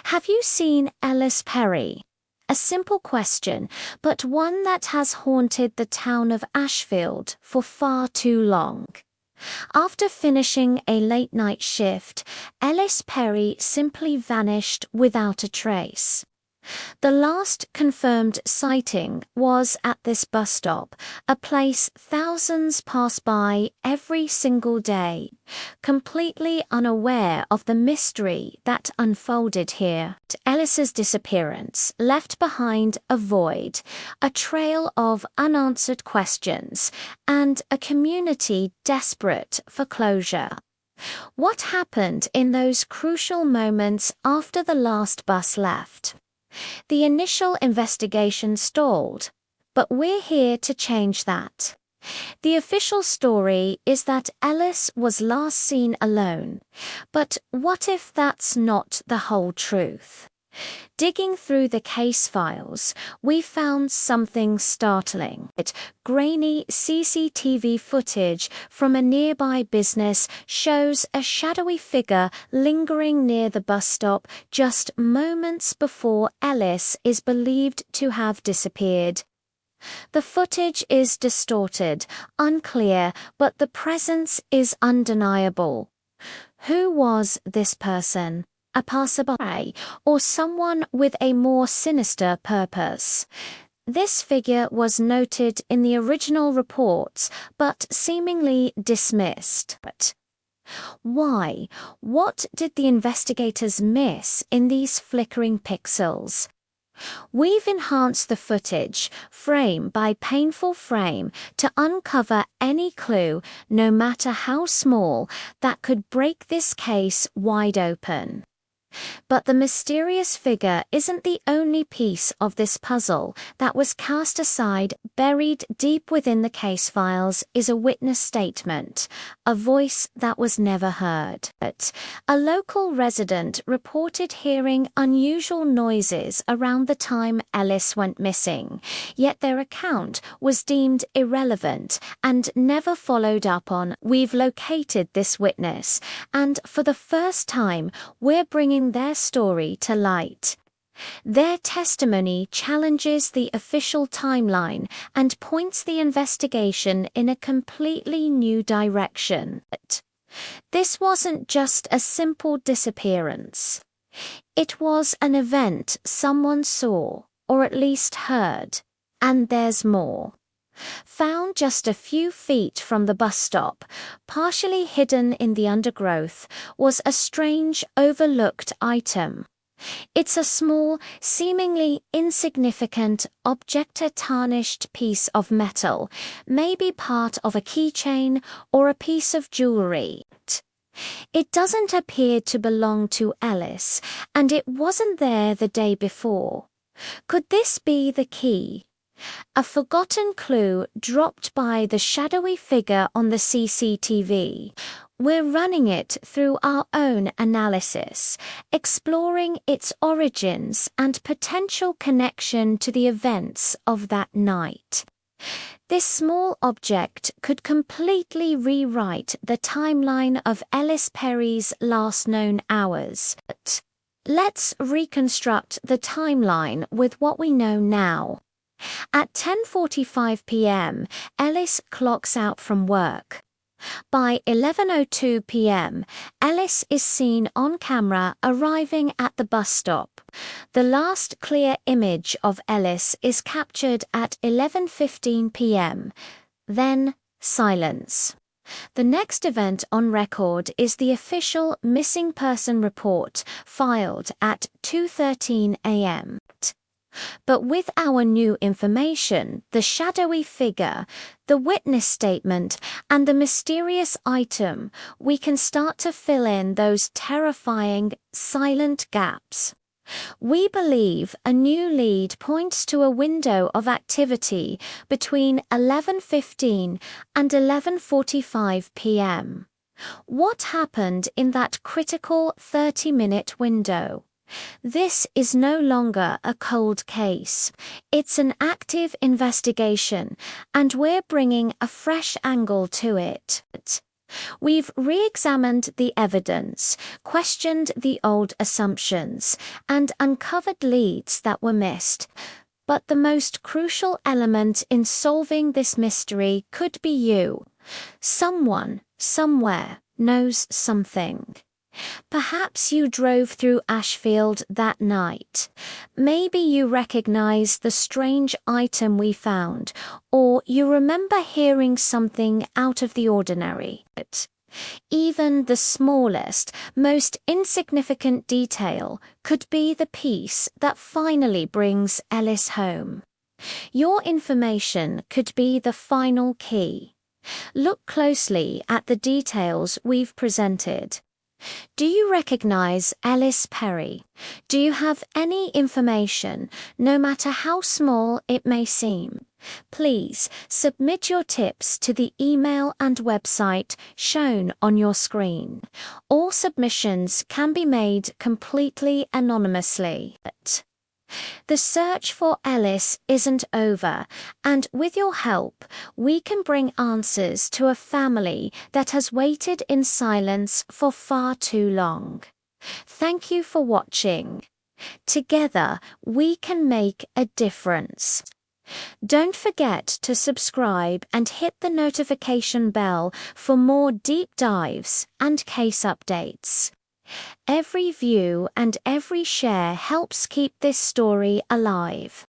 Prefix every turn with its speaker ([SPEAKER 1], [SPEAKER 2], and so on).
[SPEAKER 1] Have you seen Ellis Perry? A simple question, but one that has haunted the town of Ashfield for far too long. After finishing a late-night shift, Ellis Perry simply vanished without a trace. The last confirmed sighting was at this bus stop, a place thousands pass by every single day, completely unaware of the mystery that unfolded here. Ellis's disappearance left behind a void, a trail of unanswered questions, and a community desperate for closure. What happened in those crucial moments after the last bus left? The initial investigation stalled, but we're here to change that. The official story is that Ellis was last seen alone, but what if that's not the whole truth? Digging through the case files, we found something startling. Grainy CCTV footage from a nearby business shows a shadowy figure lingering near the bus stop just moments before Ellis is believed to have disappeared. The footage is distorted, unclear, but the presence is undeniable. Who was this person? A passerby, or someone with a more sinister purpose? This figure was noted in the original reports, but seemingly dismissed. Why? What did the investigators miss in these flickering pixels? We've enhanced the footage, frame by painful frame, to uncover any clue, no matter how small, that could break this case wide open. But the mysterious figure isn't the only piece of this puzzle that was cast aside. Buried deep within the case files is a witness statement, a voice that was never heard. A local resident reported hearing unusual noises around the time Ellis went missing, yet their account was deemed irrelevant and never followed up on. We've located this witness, and for the first time, we're bringing their story to light. Their testimony challenges the official timeline and points the investigation in a completely new direction. This wasn't just a simple disappearance. It was an event someone saw, or at least heard. And there's more. Found just a few feet from the bus stop, partially hidden in the undergrowth, was a strange, overlooked item. It's a small, seemingly insignificant object, a tarnished piece of metal, maybe part of a keychain or a piece of jewelry. It doesn't appear to belong to Ellis, and it wasn't there the day before. Could this be the key? A forgotten clue dropped by the shadowy figure on the CCTV. We're running it through our own analysis, exploring its origins and potential connection to the events of that night. This small object could completely rewrite the timeline of Ellis Perry's last known hours. Let's reconstruct the timeline with what we know now. At 10:45 p.m., Ellis clocks out from work. By 11:02 p.m., Ellis is seen on camera arriving at the bus stop. The last clear image of Ellis is captured at 11:15 p.m. Then, silence. The next event on record is the official missing person report filed at 2:13 a.m. But with our new information, the shadowy figure, the witness statement, and the mysterious item, we can start to fill in those terrifying, silent gaps. We believe a new lead points to a window of activity between 11:15 and 11:45 p.m. What happened in that critical 30-minute window? This is no longer a cold case. It's an active investigation, and we're bringing a fresh angle to it. We've re-examined the evidence, questioned the old assumptions, and uncovered leads that were missed. But the most crucial element in solving this mystery could be you. Someone, somewhere, knows something. Perhaps you drove through Ashfield that night. Maybe you recognize the strange item we found, or you remember hearing something out of the ordinary. Even the smallest, most insignificant detail could be the piece that finally brings Ellis home. Your information could be the final key. Look closely at the details we've presented. Do you recognize Ellis Perry? Do you have any information, no matter how small it may seem? Please submit your tips to the email and website shown on your screen. All submissions can be made completely anonymously. The search for Ellis isn't over, and with your help, we can bring answers to a family that has waited in silence for far too long. Thank you for watching. Together, we can make a difference. Don't forget to subscribe and hit the notification bell for more deep dives and case updates. Every view and every share helps keep this story alive.